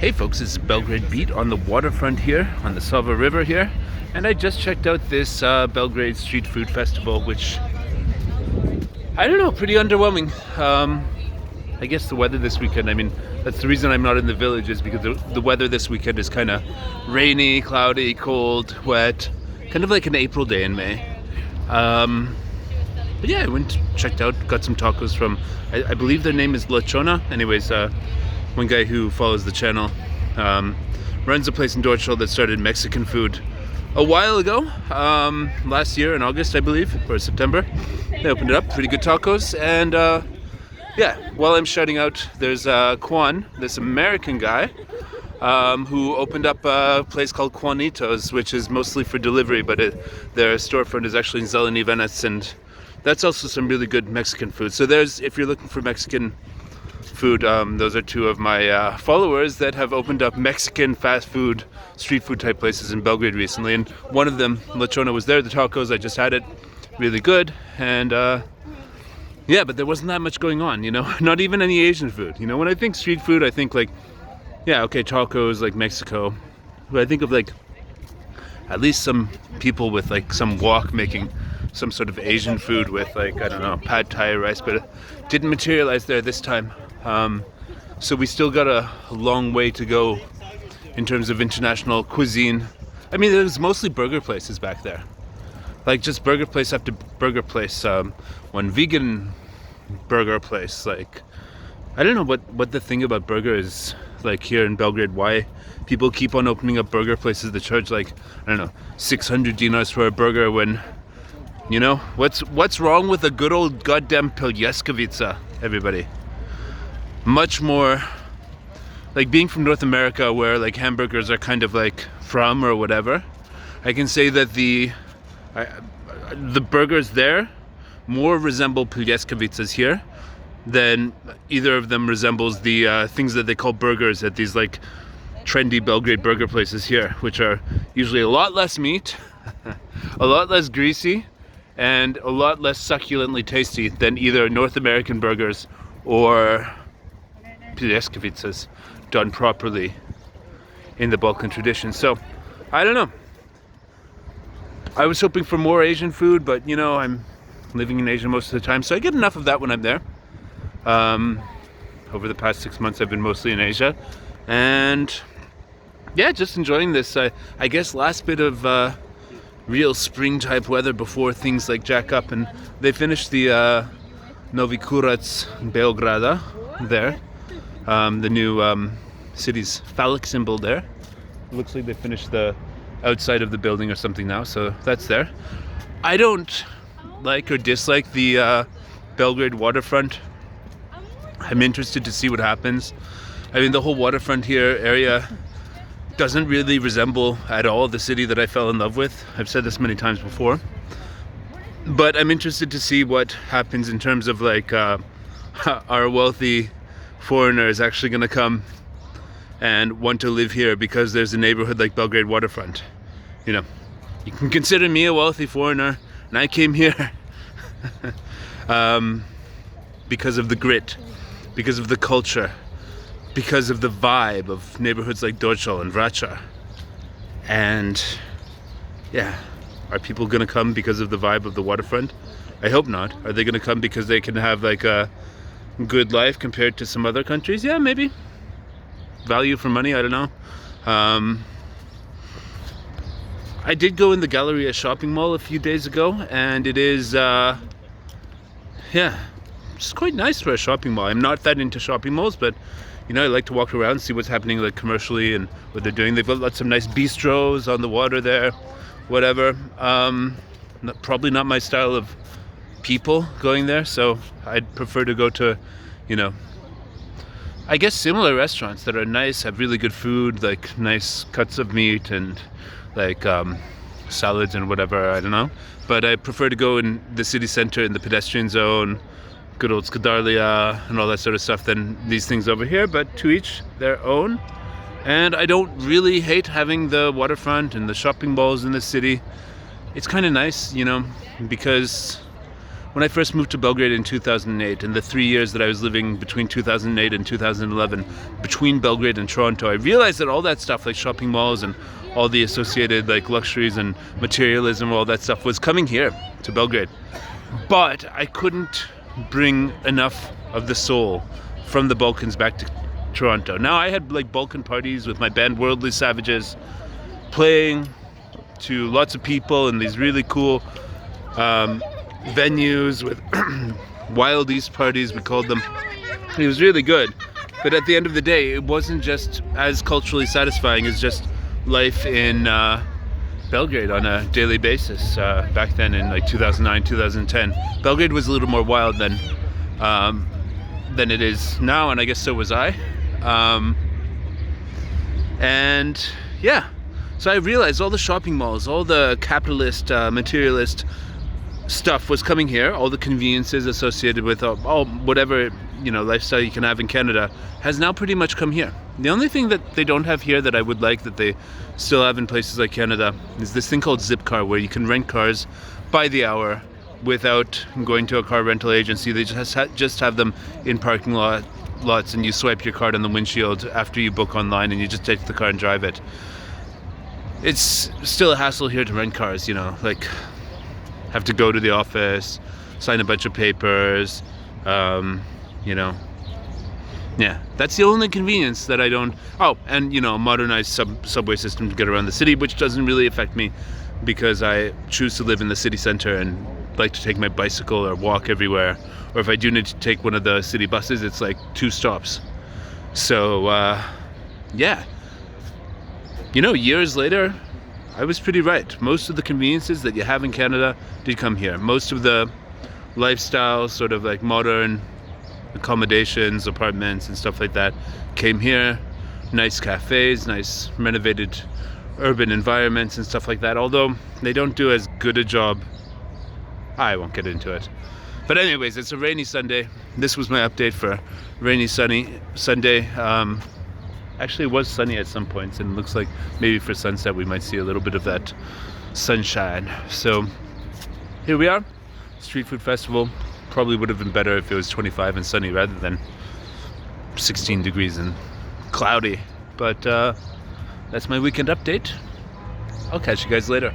Hey folks, it's Belgrade Beat on the waterfront here, on the Sava River here, and I just checked out this Belgrade Street Food Festival, which, I don't know, pretty underwhelming. I guess the weather this weekend, I mean, that's the reason I'm not in the village, is because the weather this weekend is kind of rainy, cloudy, cold, wet, kind of like an April day in May. But yeah, I went, checked out, got some tacos from, I believe their name is Lechona. Anyways, one guy who follows the channel runs a place in Dorchel that started Mexican food a while ago, last year in August, I believe, or September. They opened it up, pretty good tacos, and yeah, while I'm shouting out, there's Juan, this American guy, who opened up a place called Juanitos, which is mostly for delivery, but their storefront is actually in Zeleny Venice, and that's also some really good Mexican food. So there's, if you're looking for Mexican food, those are two of my followers that have opened up Mexican fast food, street food type places in Belgrade recently, and one of them, Lechona, was there. The tacos, I just had it, really good, and yeah, but there wasn't that much going on, you know, not even any Asian food. You know, when I think street food, I think like, yeah, okay, tacos, like Mexico, but I think of like at least some people with like some wok making some sort of Asian food with like, I don't know, pad thai rice, but it didn't materialize there this time. So we still got a long way to go in terms of international cuisine. I mean, there was mostly burger places back there, like just burger place after burger place. One vegan burger place, like, I don't know what the thing about burger is like here in Belgrade, why people keep on opening up burger places that charge like, I don't know, 600 dinars for a burger, when, you know, what's wrong with a good old goddamn Piljeskovica, everybody? Much more like being from North America, where like hamburgers are kind of like from or whatever. I can say that the burgers there more resemble Piljeskovicas here than either of them resembles the things that they call burgers at these like trendy Belgrade burger places here, which are usually a lot less meat, a lot less greasy, and a lot less succulently tasty than either North American burgers or Piljeskovicas done properly in the Balkan tradition. So, I don't know. I was hoping for more Asian food, but you know, I'm living in Asia most of the time, so I get enough of that when I'm there. Over the past 6 months, I've been mostly in Asia, and yeah, just enjoying this. I guess last bit of real spring type weather before things like jack up, and they finished the Novi Kurac Beograda there, the new city's phallic symbol there. It looks like they finished the outside of the building or something now, so that's there. I don't like or dislike the Belgrade waterfront. I'm interested to see what happens. I mean, the whole waterfront here area doesn't really resemble at all the city that I fell in love with. I've said this many times before, but I'm interested to see what happens in terms of like our wealthy foreigners actually going to come and want to live here because there's a neighborhood like Belgrade waterfront. You know, you can consider me a wealthy foreigner, and I came here because of the grit, because of the culture, because of the vibe of neighborhoods like Dorchel and Vračar. And yeah, are people gonna come because of the vibe of the waterfront? I hope not. Are they gonna come because they can have like a good life compared to some other countries? Yeah, maybe. Value for money, I don't know. I did go in the Galleria shopping mall a few days ago, and it is yeah, it's quite nice for a shopping mall. I'm not that into shopping malls, but you know, I like to walk around, see what's happening like commercially and what they're doing. They've got lots of nice bistros on the water there, whatever. Probably not my style of people going there, so I'd prefer to go to, you know, I guess similar restaurants that are nice, have really good food, like nice cuts of meat and like salads and whatever, I don't know. But I prefer to go in the city center, in the pedestrian zone, good old Skadarlia and all that sort of stuff, than these things over here, but to each their own. And I don't really hate having the waterfront and the shopping malls in the city. It's kind of nice, you know, because when I first moved to Belgrade in 2008, and the 3 years that I was living between 2008 and 2011 between Belgrade and Toronto, I realized that all that stuff, like shopping malls and all the associated like luxuries and materialism, all that stuff was coming here to Belgrade. But I couldn't bring enough of the soul from the Balkans back to Toronto. Now I had like Balkan parties with my band Worldly Savages, playing to lots of people in these really cool venues with Wild East parties, we called them. It was really good. But at the end of the day, it wasn't just as culturally satisfying as just life in Belgrade on a daily basis back then in like 2009, 2010. Belgrade was a little more wild than it is now, and I guess so was I. And yeah, so I realized all the shopping malls, all the capitalist, materialist stuff was coming here. All the conveniences associated with all whatever, you know, lifestyle you can have in Canada has now pretty much come here. The only thing that they don't have here that I would like that they still have in places like Canada is this thing called zipcar, where you can rent cars by the hour without going to a car rental agency. They just have them in parking lots, and you swipe your card on the windshield after you book online, and you just take the car and drive it. It's still a hassle here to rent cars, you know, like have to go to the office, sign a bunch of papers, you know. Yeah, that's the only convenience that I don't... Oh, and, you know, a modernized subway system to get around the city, which doesn't really affect me because I choose to live in the city center and like to take my bicycle or walk everywhere. Or if I do need to take one of the city buses, it's like 2 stops. So, yeah. You know, years later, I was pretty right. Most of the conveniences that you have in Canada did come here. Most of the lifestyle, sort of like modern accommodations, apartments and stuff like that came here. Nice cafes, nice renovated urban environments and stuff like that, although they don't do as good a job. I won't get into it. But anyways, it's a rainy Sunday. This was my update for rainy sunny Sunday. Actually it was sunny at some points, and it looks like maybe for sunset we might see a little bit of that sunshine. So here we are, Street Food Festival. Probably would have been better if it was 25 and sunny rather than 16 degrees and cloudy. But that's my weekend update. I'll catch you guys later.